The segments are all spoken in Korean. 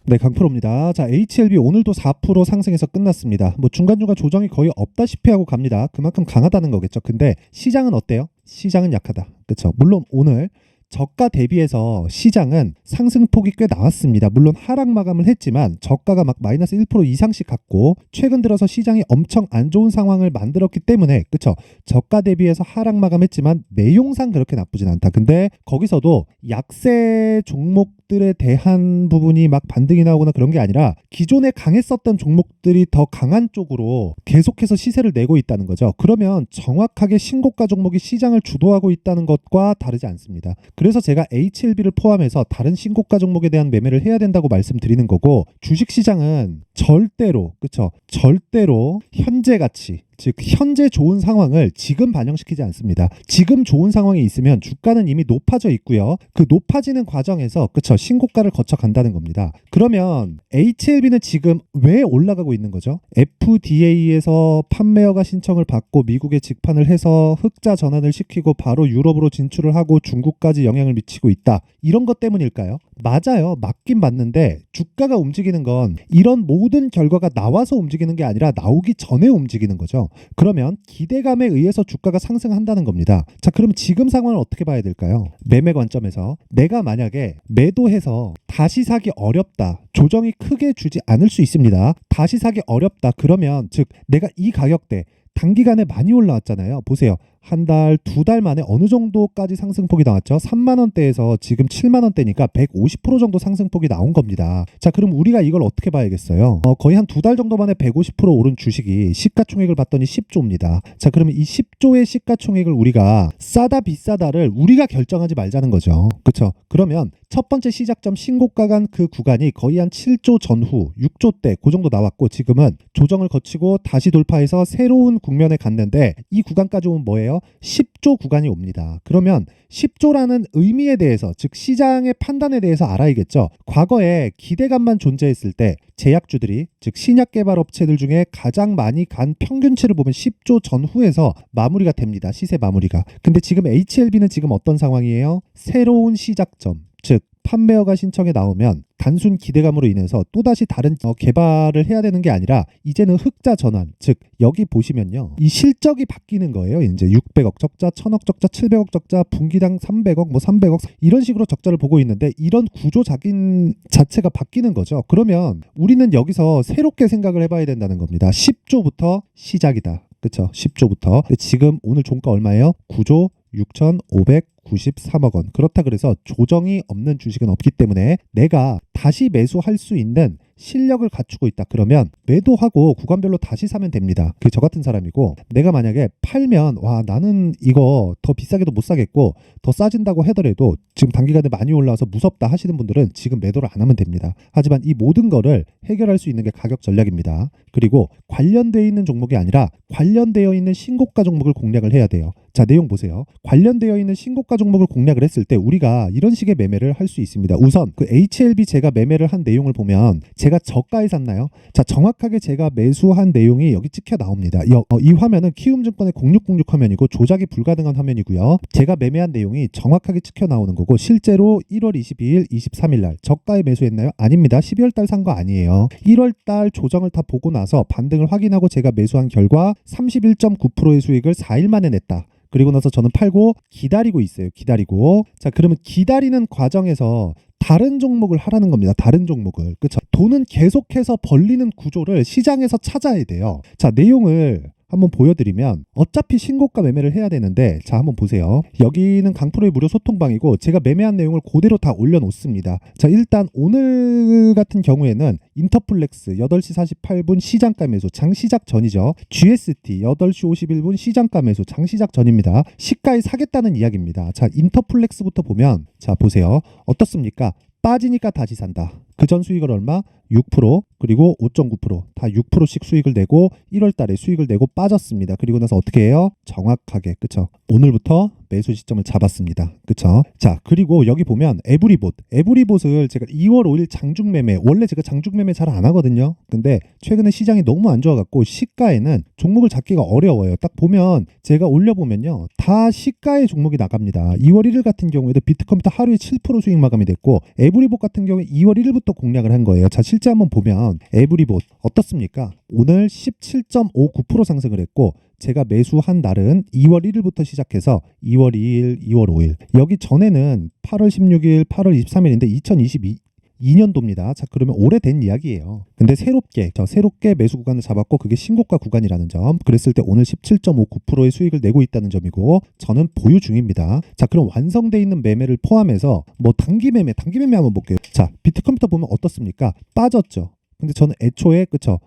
네, 강프로입니다. 자, HLB 오늘도 4% 상승해서 끝났습니다. 뭐 중간중간 조정이 거의 없다시피 하고 갑니다. 그만큼 강하다는 거겠죠. 근데 시장은 어때요? 시장은 약하다. 그렇죠. 물론 오늘 저가 대비해서 시장은 상승폭이 꽤 나왔습니다. 물론 하락 마감을 했지만 저가가 막 마이너스 1% 이상씩 갔고 최근 들어서 시장이 엄청 안 좋은 상황을 만들었기 때문에 그쵸? 저가 대비해서 하락 마감했지만 내용상 그렇게 나쁘진 않다. 근데 거기서도 약세 종목들에 대한 부분이 막 반등이 나오거나 그런 게 아니라 기존에 강했었던 종목들이 더 강한 쪽으로 계속해서 시세를 내고 있다는 거죠. 그러면 정확하게 신고가 종목이 시장을 주도하고 있다는 것과 다르지 않습니다. 그래서 제가 HLB를 포함해서 다른 신고가 종목에 대한 매매를 해야 된다고 말씀드리는 거고 주식시장은 절대로 그쵸? 절대로 현재 가치 즉 현재 좋은 상황을 지금 반영시키지 않습니다. 지금 좋은 상황이 있으면 주가는 이미 높아져 있고요. 그 높아지는 과정에서 그쵸 신고가를 거쳐 간다는 겁니다. 그러면 HLB는 지금 왜 올라가고 있는 거죠? FDA에서 판매허가 신청을 받고 미국에 직판을 해서 흑자 전환을 시키고 바로 유럽으로 진출을 하고 중국까지 영향을 미치고 있다. 이런 것 때문일까요? 맞아요. 맞긴 맞는데 주가가 움직이는 건 이런 모든 결과가 나와서 움직이는 게 아니라 나오기 전에 움직이는 거죠. 그러면 기대감에 의해서 주가가 상승한다는 겁니다. 자, 그럼 지금 상황을 어떻게 봐야 될까요? 매매 관점에서 내가 만약에 매도해서 다시 사기 어렵다. 조정이 크게 주지 않을 수 있습니다. 다시 사기 어렵다. 그러면 즉 내가 이 가격대 단기간에 많이 올라왔잖아요. 보세요. 한 달, 두 달 만에 어느 정도까지 상승폭이 나왔죠? 3만 원대에서 지금 7만 원대니까 150% 정도 상승폭이 나온 겁니다. 자, 그럼 우리가 이걸 어떻게 봐야겠어요? 거의 한 두 달 정도 만에 150% 오른 주식이 시가총액을 봤더니 10조입니다. 자, 그러면 이 10조의 시가총액을 우리가 싸다 비싸다를 우리가 결정하지 말자는 거죠. 그렇죠? 그러면 첫 번째 시작점 신고가 간 그 구간이 거의 한 7조 전후 6조 대 그 정도 나왔고 지금은 조정을 거치고 다시 돌파해서 새로운 국면에 갔는데 이 구간까지 오면 뭐예요? 10조 구간이 옵니다. 그러면 10조라는 의미에 대해서 즉 시장의 판단에 대해서 알아야겠죠. 과거에 기대감만 존재했을 때 제약주들이 즉 신약 개발 업체들 중에 가장 많이 간 평균치를 보면 10조 전후에서 마무리가 됩니다. 시세 마무리가. 근데 지금 HLB는 지금 어떤 상황이에요? 새로운 시작점 즉 판매허가 신청에 나오면 단순 기대감으로 인해서 또다시 다른 개발을 해야 되는 게 아니라 이제는 흑자 전환 즉 여기 보시면요 이 실적이 바뀌는 거예요. 이제 600억 적자 1000억 적자 700억 적자 분기당 300억 뭐 300억 이런 식으로 적자를 보고 있는데 이런 구조 자체가 바뀌는 거죠. 그러면 우리는 여기서 새롭게 생각을 해봐야 된다는 겁니다. 10조부터 시작이다. 그렇죠? 10조부터 지금 오늘 종가 얼마예요? 9조 6,593억 원. 그렇다 그래서 조정이 없는 주식은 없기 때문에 내가 다시 매수할 수 있는 실력을 갖추고 있다. 그러면 매도하고 구간별로 다시 사면 됩니다. 그게 저 같은 사람이고 내가 만약에 팔면 와 나는 이거 더 비싸게도 못 사겠고 더 싸진다고 하더라도 지금 단기간에 많이 올라와서 무섭다 하시는 분들은 지금 매도를 안 하면 됩니다. 하지만 이 모든 거를 해결할 수 있는 게 가격 전략입니다. 그리고 관련되어 있는 종목이 아니라 관련되어 있는 신고가 종목을 공략을 해야 돼요. 자, 내용 보세요. 관련되어 있는 신고가 종목을 공략을 했을 때 우리가 이런 식의 매매를 할 수 있습니다. 우선 그 HLB 제가 매매를 한 내용을 보면 제가 저가에 샀나요? 자, 정확하게 제가 매수한 내용이 여기 찍혀 나옵니다. 이 화면은 키움증권의 0606 화면이고 조작이 불가능한 화면이고요. 제가 매매한 내용이 정확하게 찍혀 나오는 거고 실제로 1월 22일, 23일 날 저가에 매수했나요? 아닙니다. 12월 달 산 거 아니에요. 1월 달 조정을 다 보고 나서 반등을 확인하고 제가 매수한 결과 31.9%의 수익을 4일 만에 냈다. 그리고 나서 저는 팔고 기다리고 있어요. 기다리고. 자, 그러면 기다리는 과정에서 다른 종목을 하라는 겁니다. 다른 종목을. 그렇죠? 돈은 계속해서 벌리는 구조를 시장에서 찾아야 돼요. 자, 내용을 한번 보여드리면 어차피 신고가 매매를 해야 되는데 자 한번 보세요. 여기는 강프로의 무료 소통방이고 제가 매매한 내용을 그대로 다 올려놓습니다. 자, 일단 오늘 같은 경우에는 인터플렉스 8시 48분 시장가 매수 장시작 전이죠. GST 8시 51분 시장가 매수 장시작 전입니다. 시가에 사겠다는 이야기입니다. 자, 인터플렉스부터 보면 자 보세요. 어떻습니까? 빠지니까 다시 산다. 그 전 수익을 얼마? 6% 그리고 5.9%다 6%씩 수익을 내고 1월 달에 수익을 내고 빠졌습니다. 그리고 나서 어떻게 해요? 정확하게 그쵸? 오늘부터 매수 시점을 잡았습니다. 그쵸? 자, 그리고 여기 보면 에브리봇을 제가 2월 5일 장중 매매, 원래 제가 장중 매매 잘 안 하거든요. 근데 최근에 시장이 너무 안 좋아갖고 시가에는 종목을 잡기가 어려워요. 딱 보면 제가 올려보면요, 다 시가의 종목이 나갑니다. 2월 1일 같은 경우에도 비트컴퓨터 하루에 7% 수익 마감이 됐고, 에브리봇 같은 경우에 2월 1일부터 공략을 한 거예요. 자, 실제 한번 보면 에브리봇 어떻습니까? 오늘 17.59% 상승을 했고, 제가 매수한 날은 2월 1일부터 시작해서 2월 2일, 2월 5일. 여기 전에는 8월 16일, 8월 23일인데 2022년도입니다. 자, 그러면 오래된 이야기예요. 근데 새롭게 매수 구간을 잡았고, 그게 신고가 구간이라는 점. 그랬을 때 오늘 17.59%의 수익을 내고 있다는 점이고, 저는 보유 중입니다. 자, 그럼 완성돼 있는 매매를 포함해서 뭐 단기 매매 한번 볼게요. 자, 비트컴퓨터 보면 어떻습니까? 빠졌죠. 근데 저는 애초에 그쵸,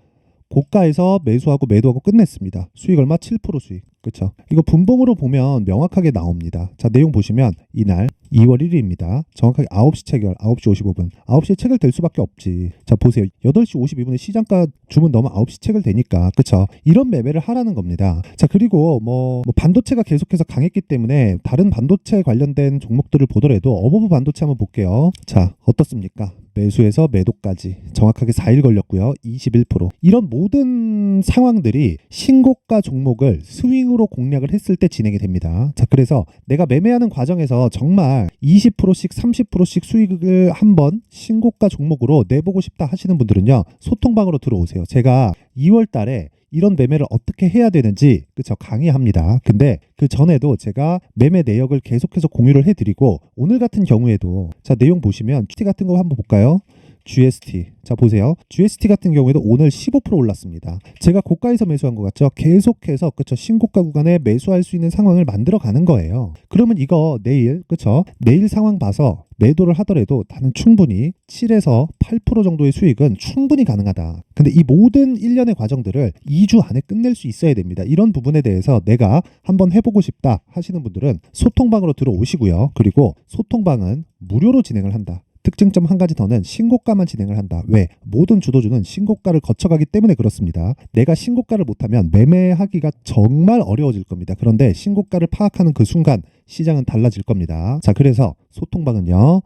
고가에서 매수하고 매도하고 끝냈습니다. 수익 얼마? 7% 수익. 그쵸? 이거 분봉으로 보면 명확하게 나옵니다. 자, 내용 보시면 이날 2월 1일입니다. 정확하게 9시 체결, 9시 55분. 9시에 체결될 수밖에 없지. 자, 보세요. 8시 52분에 시장가 주문 넘어 9시 체결되니까. 그쵸? 이런 매매를 하라는 겁니다. 자, 그리고 뭐 반도체가 계속해서 강했기 때문에 다른 반도체 관련된 종목들을 보더라도 어버브 반도체 한번 볼게요. 자, 어떻습니까? 매수에서 매도까지 정확하게 4일 걸렸고요. 21%. 이런 모든 상황들이 신고가 종목을 스윙으로 공략을 했을 때 진행이 됩니다. 자, 그래서 내가 매매하는 과정에서 정말 20%씩 30%씩 수익을 한번 신고가 종목으로 내보고 싶다 하시는 분들은요, 소통방으로 들어오세요. 제가 2월 달에 이런 매매를 어떻게 해야 되는지 그쵸, 강의합니다. 근데 그 전에도 제가 매매 내역을 계속해서 공유를 해드리고, 오늘 같은 경우에도 자, 내용 보시면 GST 같은 거 한번 볼까요? GST. 자, 보세요. GST 같은 경우에도 오늘 15% 올랐습니다. 제가 고가에서 매수한 것 같죠? 계속해서 그쵸, 신고가 구간에 매수할 수 있는 상황을 만들어 가는 거예요. 그러면 이거 내일 그쵸, 내일 상황 봐서 매도를 하더라도 나는 충분히 7에서 8% 정도의 수익은 충분히 가능하다. 근데 이 모든 일련의 과정들을 2주 안에 끝낼 수 있어야 됩니다. 이런 부분에 대해서 내가 한번 해보고 싶다 하시는 분들은 소통방으로 들어오시고요. 그리고 소통방은 무료로 진행을 한다. 특징점 한 가지 더는 신고가만 진행을 한다. 왜? 모든 주도주는 신고가를 거쳐가기 때문에 그렇습니다. 내가 신고가를 못하면 매매하기가 정말 어려워질 겁니다. 그런데 신고가를 파악하는 그 순간 시장은 달라질 겁니다. 자, 그래서 소통방은요,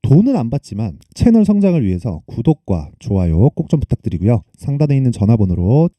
돈은 안 받지만 채널 성장을 위해서 구독과 좋아요 꼭 좀 부탁드리고요. 상단에 있는 전화번호로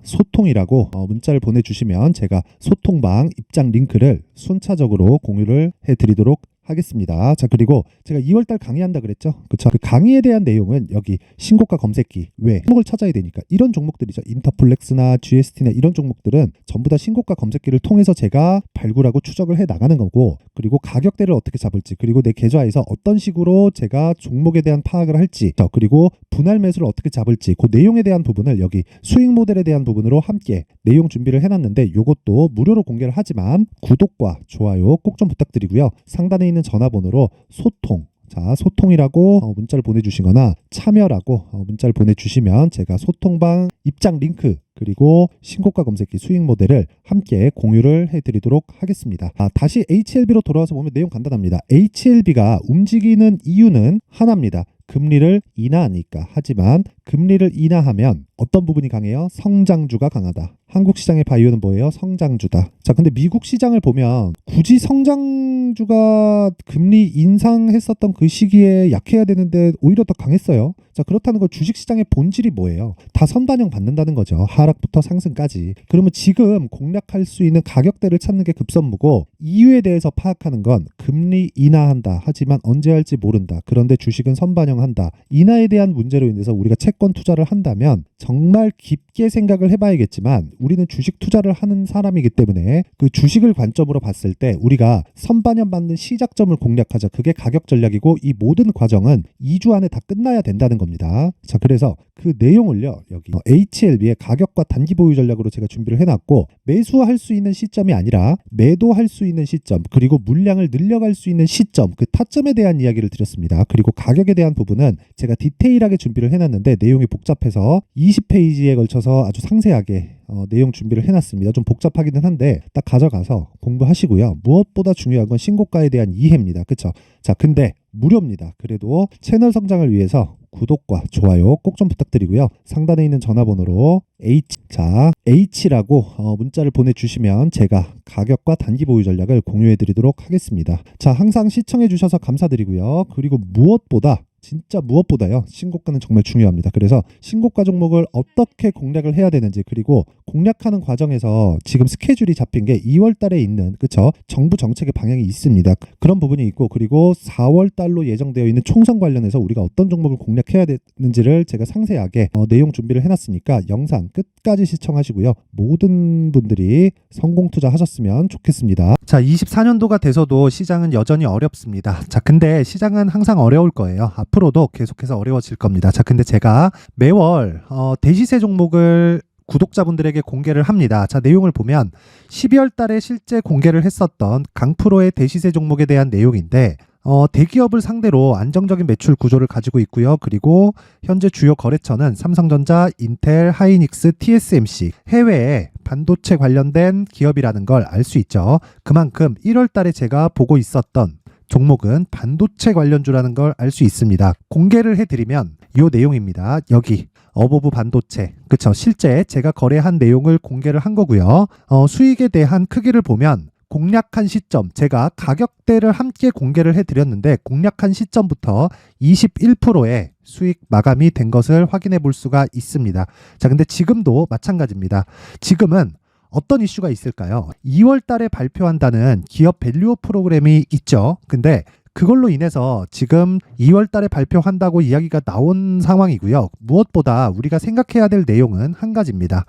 소통이라고 문자를 보내주시면 제가 소통방 입장 링크를 순차적으로 공유를 해드리도록 하겠습니다. 자, 그리고 제가 2월달 강의한다 그랬죠? 그쵸? 그 강의에 대한 내용은 여기 신고가 검색기, 왜? 종목을 찾아야 되니까 이런 종목들이죠. 인터플렉스나 GST나 이런 종목들은 전부 다 신고가 검색기를 통해서 제가 발굴하고 추적을 해 나가는 거고, 그리고 가격대를 어떻게 잡을지, 그리고 내 계좌에서 어떤 식으로 제가 종목에 대한 파악을 할지, 그리고 분할 매수를 어떻게 잡을지, 그 내용에 대한 부분을 여기 수익 모델에 대한 부분으로 함께 내용 준비를 해놨는데, 이것도 무료로 공개를 하지만 구독과 좋아요 꼭 좀 부탁드리고요. 상단에 있는 전화번호로 소통이라고 문자를 보내주시거나 참여라고 문자를 보내주시면 제가 소통방 입장 링크 그리고 신고가 검색기 수익 모델을 함께 공유를 해드리도록 하겠습니다. 다시 HLB로 돌아와서 보면 내용 간단합니다. HLB가 움직이는 이유는 하나입니다. 금리를 인하하니까. 하지만 금리를 인하하면 어떤 부분이 강해요? 성장주가 강하다. 한국 시장의 바이오는 뭐예요? 성장주다. 자, 근데 미국 시장을 보면 굳이 성장주가 금리 인상했었던 그 시기에 약해야 되는데 오히려 더 강했어요. 자, 그렇다는 건 주식 시장의 본질이 뭐예요? 다 선반영 받는다는 거죠. 하락부터 상승까지. 그러면 지금 공략할 수 있는 가격대를 찾는 게 급선무고, 이유에 대해서 파악하는 건 금리 인하한다. 하지만 언제 할지 모른다. 그런데 주식은 선반영한다. 인하에 대한 문제로 인해서 우리가 채권 투자를 한다면 정말 깊게 생각을 해봐야겠지만, 우리는 주식 투자를 하는 사람이기 때문에 그 주식을 관점으로 봤을 때 우리가 선반영 받는 시작점을 공략하자. 그게 가격 전략이고, 이 모든 과정은 2주 안에 다 끝나야 된다는 겁니다. 자, 그래서 그 내용을요, 여기 HLB의 가격과 단기 보유 전략으로 제가 준비를 해놨고, 매수할 수 있는 시점이 아니라 매도할 수 있는 시점, 그리고 물량을 늘려갈 수 있는 시점, 그 타점에 대한 이야기를 드렸습니다. 그리고 가격에 대한 부분은 제가 디테일하게 준비를 해놨는데 내용이 복잡해서 20페이지에 걸쳐서 아주 상세하게 내용 준비를 해놨습니다. 좀 복잡하기는 한데 딱 가져가서 공부하시고요. 무엇보다 중요한 건 신고가에 대한 이해입니다. 그쵸? 자, 근데 무료입니다. 그래도 채널 성장을 위해서 구독과 좋아요 꼭 좀 부탁드리고요. 상단에 있는 전화번호로 H라고 문자를 보내주시면 제가 가격과 단기 보유 전략을 공유해드리도록 하겠습니다. 자, 항상 시청해주셔서 감사드리고요. 그리고 무엇보다 진짜 무엇보다요, 신고가는 정말 중요합니다. 그래서 신고가 종목을 어떻게 공략을 해야 되는지, 그리고 공략하는 과정에서 지금 스케줄이 잡힌 게 2월 달에 있는, 그쵸, 정부 정책의 방향이 있습니다. 그런 부분이 있고, 그리고 4월 달로 예정되어 있는 총선 관련해서 우리가 어떤 종목을 공략해야 되는지를 제가 상세하게 내용 준비를 해놨으니까 영상 끝까지 시청하시고요. 모든 분들이 성공 투자하셨으면 좋겠습니다. 자, 24년도가 돼서도 시장은 여전히 어렵습니다. 자, 근데 시장은 항상 어려울 거예요. 앞으로도 계속해서 어려워질 겁니다. 자, 근데 제가 매월 대시세 종목을 구독자분들에게 공개를 합니다. 자, 내용을 보면 12월 달에 실제 공개를 했었던 강프로의 대시세 종목에 대한 내용인데, 대기업을 상대로 안정적인 매출 구조를 가지고 있고요. 그리고 현재 주요 거래처는 삼성전자, 인텔, 하이닉스, TSMC, 해외에 반도체 관련된 기업이라는 걸 알 수 있죠. 그만큼 1월 달에 제가 보고 있었던 종목은 반도체 관련주라는 걸 알 수 있습니다. 공개를 해드리면 이 내용입니다. 여기 어보브 반도체, 그쵸, 실제 제가 거래한 내용을 공개를 한 거고요. 수익에 대한 크기를 보면 공략한 시점, 제가 가격대를 함께 공개를 해드렸는데 공략한 시점부터 21%의 수익 마감이 된 것을 확인해 볼 수가 있습니다. 자, 근데 지금도 마찬가지입니다. 지금은 어떤 이슈가 있을까요? 2월 달에 발표한다는 기업 밸류업 프로그램이 있죠. 근데 그걸로 인해서 지금 2월 달에 발표한다고 이야기가 나온 상황이고요. 무엇보다 우리가 생각해야 될 내용은 한 가지입니다.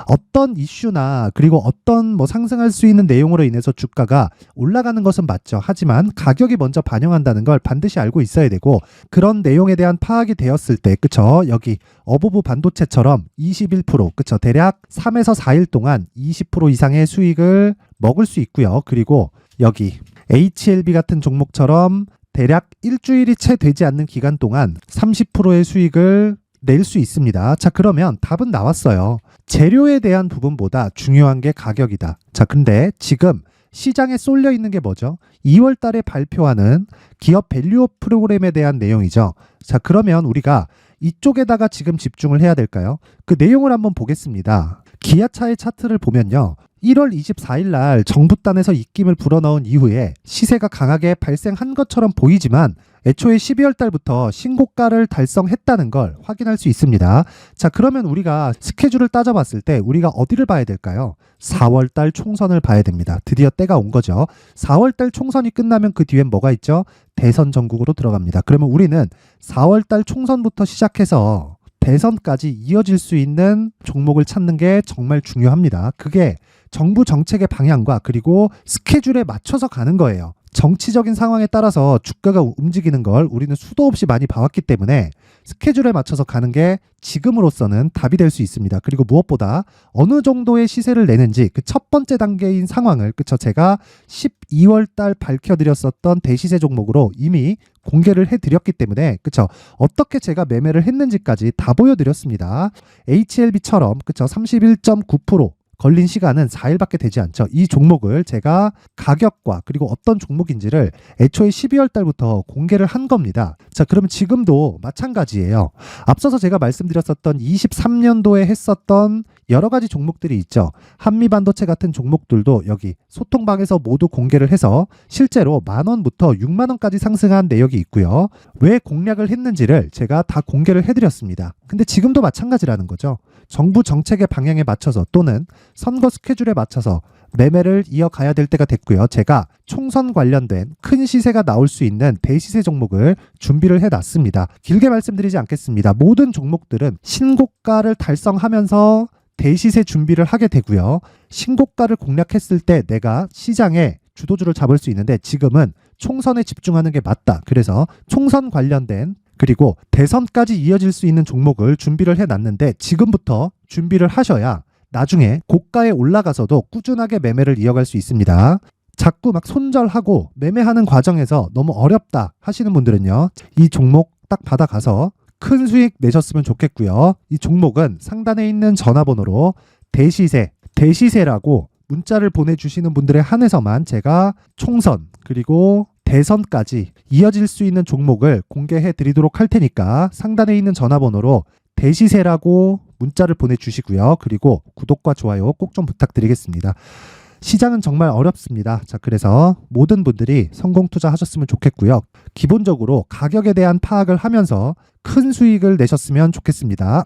어떤 이슈나 그리고 어떤 상승할 수 있는 내용으로 인해서 주가가 올라가는 것은 맞죠. 하지만 가격이 먼저 반영한다는 걸 반드시 알고 있어야 되고, 그런 내용에 대한 파악이 되었을 때, 그쵸, 여기 어보브 반도체처럼 21%, 그쵸, 대략 3에서 4일 동안 20% 이상의 수익을 먹을 수 있고요. 그리고 여기 HLB 같은 종목처럼 대략 일주일이 채 되지 않는 기간 동안 30%의 수익을 낼 수 있습니다. 자, 그러면 답은 나왔어요. 재료에 대한 부분보다 중요한 게 가격이다. 자, 근데 지금 시장에 쏠려 있는 게 뭐죠? 2월 달에 발표하는 기업 밸류업 프로그램에 대한 내용이죠. 자, 그러면 우리가 이쪽에다가 지금 집중을 해야 될까요? 그 내용을 한번 보겠습니다. 기아차의 차트를 보면요, 1월 24일 날 정부단에서 입김을 불어넣은 이후에 시세가 강하게 발생한 것처럼 보이지만 애초에 12월 달부터 신고가를 달성했다는 걸 확인할 수 있습니다. 자, 그러면 우리가 스케줄을 따져봤을 때 우리가 어디를 봐야 될까요? 4월 달 총선을 봐야 됩니다. 드디어 때가 온 거죠. 4월 달 총선이 끝나면 그 뒤엔 뭐가 있죠? 대선 전국으로 들어갑니다. 그러면 우리는 4월 달 총선부터 시작해서 대선까지 이어질 수 있는 종목을 찾는 게 정말 중요합니다. 그게 정부 정책의 방향과 그리고 스케줄에 맞춰서 가는 거예요. 정치적인 상황에 따라서 주가가 움직이는 걸 우리는 수도 없이 많이 봐왔기 때문에 스케줄에 맞춰서 가는 게 지금으로서는 답이 될 수 있습니다. 그리고 무엇보다 어느 정도의 시세를 내는지 그 첫 번째 단계인 상황을, 그쵸, 제가 12월 달 밝혀드렸었던 대시세 종목으로 이미 공개를 해드렸기 때문에, 그쵸, 어떻게 제가 매매를 했는지까지 다 보여드렸습니다. HLB처럼, 그쵸, 31.9% 걸린 시간은 4일밖에 되지 않죠. 이 종목을 제가 가격과 그리고 어떤 종목인지를 애초에 12월 달부터 공개를 한 겁니다. 자, 그러면 지금도 마찬가지예요. 앞서서 제가 말씀드렸었던 23년도에 했었던 여러 가지 종목들이 있죠. 한미반도체 같은 종목들도 여기 소통방에서 모두 공개를 해서 실제로 10,000원부터 60,000원까지 상승한 내역이 있고요. 왜 공략을 했는지를 제가 다 공개를 해드렸습니다. 근데 지금도 마찬가지라는 거죠. 정부 정책의 방향에 맞춰서 또는 선거 스케줄에 맞춰서 매매를 이어가야 될 때가 됐고요. 제가 총선 관련된 큰 시세가 나올 수 있는 대시세 종목을 준비를 해놨습니다. 길게 말씀드리지 않겠습니다. 모든 종목들은 신고가를 달성하면서 대시세 준비를 하게 되고요. 신고가를 공략했을 때 내가 시장에 주도주를 잡을 수 있는데 지금은 총선에 집중하는 게 맞다. 그래서 총선 관련된 그리고 대선까지 이어질 수 있는 종목을 준비를 해놨는데 지금부터 준비를 하셔야 나중에 고가에 올라가서도 꾸준하게 매매를 이어갈 수 있습니다. 자꾸 막 손절하고 매매하는 과정에서 너무 어렵다 하시는 분들은요, 이 종목 딱 받아가서 큰 수익 내셨으면 좋겠고요. 이 종목은 상단에 있는 전화번호로 대시세라고 문자를 보내주시는 분들에 한해서만 제가 총선 그리고 대선까지 이어질 수 있는 종목을 공개해 드리도록 할 테니까 상단에 있는 전화번호로 대시세라고 문자를 보내주시고요. 그리고 구독과 좋아요 꼭 좀 부탁드리겠습니다. 시장은 정말 어렵습니다. 자, 그래서 모든 분들이 성공 투자하셨으면 좋겠고요. 기본적으로 가격에 대한 파악을 하면서 큰 수익을 내셨으면 좋겠습니다.